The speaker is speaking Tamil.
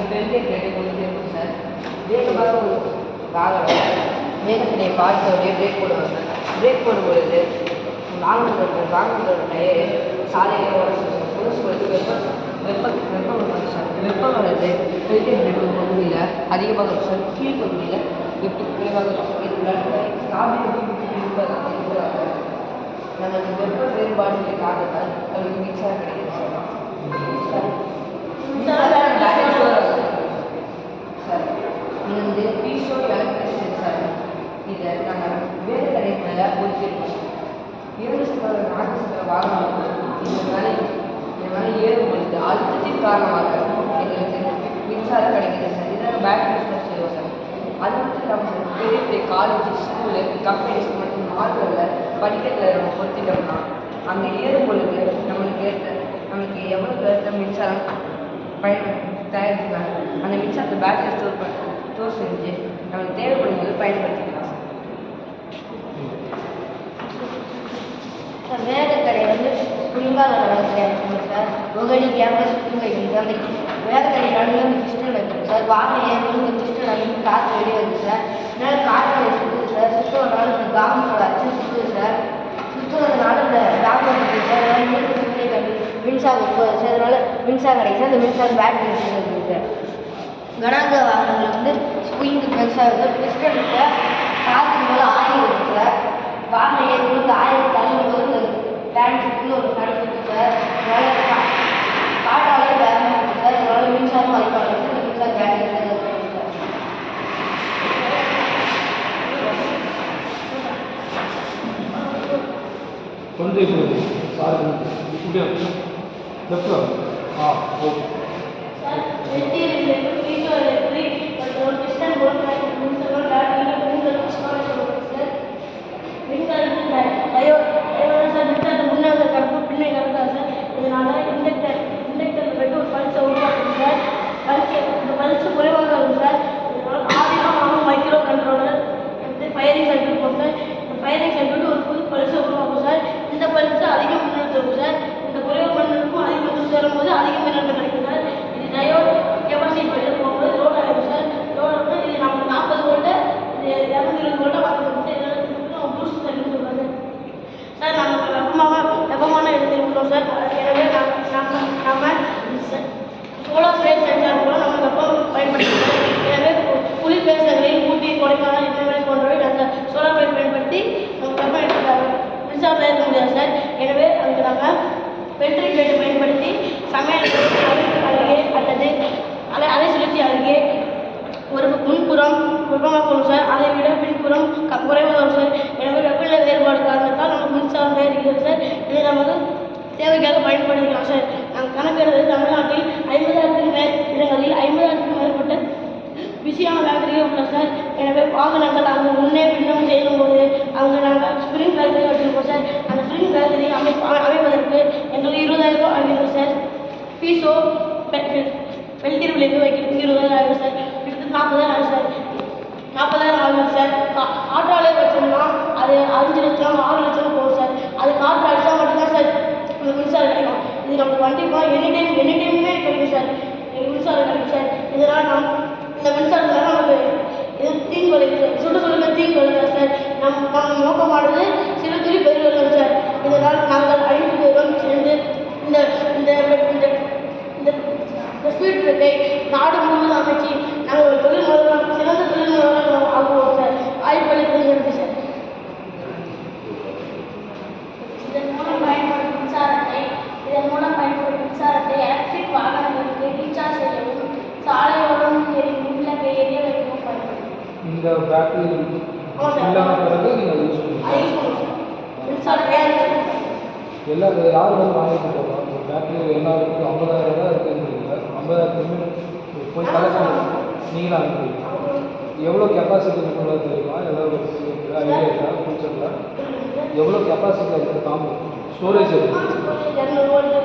ஸ்ட்ரென்த் ரேட்டு கொஞ்சம் இருக்கும் சார். வேகமாக வேகத்தினை பார்த்து அப்படியே பிரேக் போடுவாங்க சார். பிரேக் போடும்பொழுது வாகனத்தோட டயரு சாலையை பொழுது வெப்பம் வரும் சார். வெப்பம் வர்றது பெல்டியர் ரேட்டு பகுதியில் அதிகமாக இருக்கும் சார். கீழ் பகுதியில் வெப்பம் குறைவாக இருக்கும். நமக்கு வெப்ப வேறுபாடுகளை காரணத்தால் நம்மளுக்கு மின்சாரம் கிடைக்குது சார். இது வந்து பீசோ எலக்ட்ரிக் சென்சார். இதை நம்ம வேறு கடைகளை ஒதுக்கியிருக்கோம். 2 சக்கர 4 சக்கர வாகனங்கள் இந்த மாதிரி ஏறும்பொழுது அழுத்தத்தின் காரணமாக எங்களுக்கு மின்சாரம் கிடைக்குது சார். இதனால் பேட்டரி ஸ்டோர் செய்வோம் சார். அது மட்டும் இல்லாமல் சார், பெரிய பெரிய காலேஜ், ஸ்கூலு, கம்பெனிஸ் மற்றும் மால்களில் படிக்கட்டில் நம்ம பொறுத்திட்டோம்னா அங்கே ஏறும் பொழுது நம்மளுக்கு எவ்வளோ மின்சாரம் தயாரிச்சுக்கலாம். அந்த மின்சாரத்தை பேட்டரி ஸ்டோர் செஞ்சு நம்மளுக்கு தேவைப்படும் போது பயன்படுத்திக்கலாம் சார். வேலைக்கடை வந்து ஸ்ப்ரிங்காக கிடையாது சார். ஒகடி கேம்பஸ் ஸ்ப்ரிங் வைக்கணும் சார். அந்த வேலைக்கடை நடுவில் வந்து கிறிஸ்டன் வைக்கணும் சார். வாகனம் ஏற்கனவே இந்த கிறிஸ்டன் வந்து காற்று வெளியே வருது சார். இதனால் காற்று சுற்றுது சார். சுற்றுவதனால இந்த காமத்தோட அச்சு சுற்றுது சார். சுற்றுவதனால இந்த காமம் இருக்குது சார். அதனால் மின்சாரம் போகுது சார். அதனால் மின்சாரம் கிடைக்கும் சார். இந்த மின்சாரம் பேட்டரி இருக்குது சார். கனாங்க வாகனங்கள் வந்து ஸ்ப்ரிங்கு பெருசாக கிறிஸ்டனுக்கு காற்று மேலே ஆயில் இருக்குது சார். வாகனம் ஏற்கனவே ஆயிரம் தள்ளும்போது இந்த பேண்ட் ஒரு கடை இருக்குது சார். அதனால் காற்றாலே வேகமாக இருக்குது சார். அதனால் மின்சாரம் அதிகமாக இருக்குது. மின்சாரம் பேட்டரி சார். கொஞ்சம் இப்படி சார் இப்படியா லெஃப்ட் ஓகே ஃபயரிங் சர்க்கியூட் போகும் சார். ஃபயரிங் சர்க்கியூட் ஒரு புது பல்ஸை உருவாக்கும் சார். இந்த பல்ஸு அதிக மின்னழுத்தம் இருக்கும் சார். இந்த குறைவு மின்னழுத்தம் அதிக மின்னழுத்தம் வரும்போது அதிக மின்னழுத்தம் கிடைக்கும் சார். இது டயோட் கெப்பாசிட்டி வெளியில் போகும்போது லோட் ஆகிடும் சார். லோட் ஆகும் இது நமக்கு 40 வோல்ட்டு, இது 220 வோல்ட்டாக பார்த்துக்கணும் சார். இதெல்லாம் பூஸ்ட் சர்க்கியூட் சொல்லுவாங்க சார். நம்ம வெப்பமான இடத்தில் உள்ளோம் சார். எனவே நம்ம சோலார் ஸ்பேஸ் சென்சார் மூலம் நம்ம வெப்பம் பயன்படுத்தலாம். எனவே குளிர் பிரதேசங்களில் ஊட்டி, கொடைக்கானல், இமயமலை போன்றவை நாங்கள் சோலார் பிளேட் பயன்படுத்தி நம்ம வெப்பம் எடுத்துக்காங்க மின்சாரம் தயாரிக்க முடியாது சார். எனவே அதுக்கு நாங்கள் பெல்ட்ரி பிளேட்டை பயன்படுத்தி சமையல் அருகே அல்லது அலை சுழற்சி அருகே ஒரு முன்புறம் வெப்பமாக போகும் சார். அதை விட பின்புறம் குறைவாக வரும் சார். எனவே வெப்பநிலை வேறுபாடு காரணத்தால் நமக்கு மின்சாரம் தயாரிக்கிறது சார். இதை நமக்கு தேவைக்காக பயன்படுத்திக்கலாம் சார். நாங்கள் கணக்கெடுத்து தமிழ்நாட்டில் 50,000 இடங்களில் 50,000 மேற்பட்ட பிஸியான ஃபேக்டரியே உள்ள சார். எனவே வாகனங்கள் அங்கே முன்னே பின்னும் செல்லும்போது அங்கே நாங்கள் ஸ்ப்ரிங் ஃபேக்டரி வச்சுருக்கோம் சார். அந்த ஸ்ப்ரிங் ஃபேக்டரி அமைப்பதற்கு எங்களுக்கு 20,000 ரூபா ஆகிறது சார். ஃபீஸோ பெல்டியர் விளைவு வைக்கிறதுக்கு 20,000 ஆகும் சார். கிட்டத்தட்ட 40,000 ஆகும் சார். 40,000 ஆகும் சார். ஆட்டோலே வச்சோம்னா அது 5 லட்சம் 6 லட்சம் போகும் சார். அது காற்று அடித்தா மட்டும்தான் சார் இந்த மின்சாரம் கிடைக்கும். இது நமக்கு கண்டிப்பாக எனி டைமுமே கிடைக்கும் சார். மின்சாரம் கிடைக்கும் சார். இதனால் இந்த மின்சாரத்தினால நமக்கு தீங்கு விளைவிது, சுற்றுச்சூழலுக்கு தீங்கு விளைவிது சார். நம்ம நோக்கமானது சிறு துளி பெருவெள்ளம் சார். இதனால் நாங்கள் 5 பேரும் சேர்ந்து இந்த ஸ்பீட் பிரேக்கை நாடு முழுவதும் அமைச்சு நாங்கள் ஒரு சிறந்த தொழில் முதல்வராக ஆகுவோம் சார். வாய்ப்பளிப்பது சார். இதன் மூலம் பயன்படும் மின்சாரத்தை எலக்ட்ரிக் வாகனங்களுக்கு ரீசார்ஜ் செய்யவும் சாலையோரம் எரிய வைக்கவும் பயன்படும். இந்த பேட்டரி இல்லாத பிறகு நீங்கள் யூஸ் பண்ணுங்கள். எல்லாரும் யார் வந்து வாங்கிட்டு போகலாம்? ஒரு பேட்டரி எல்லாருக்கும் 50,000 தான் இருக்குதுன்றீங்க. 50,000 போய் கலெக்ஷன் நீங்களும் அனுப்புறீங்க. எவ்வளோ கெப்பாசிட்டி இருக்குங்களா தெரியுமா? எவ்வளோ ஐடியா இருக்கா ஃபியூச்சரில்? எவ்வளோ கெப்பாசிட்டி இருக்குது? ஸ்டோரேஜ் இருக்குது 200 வோல்ட்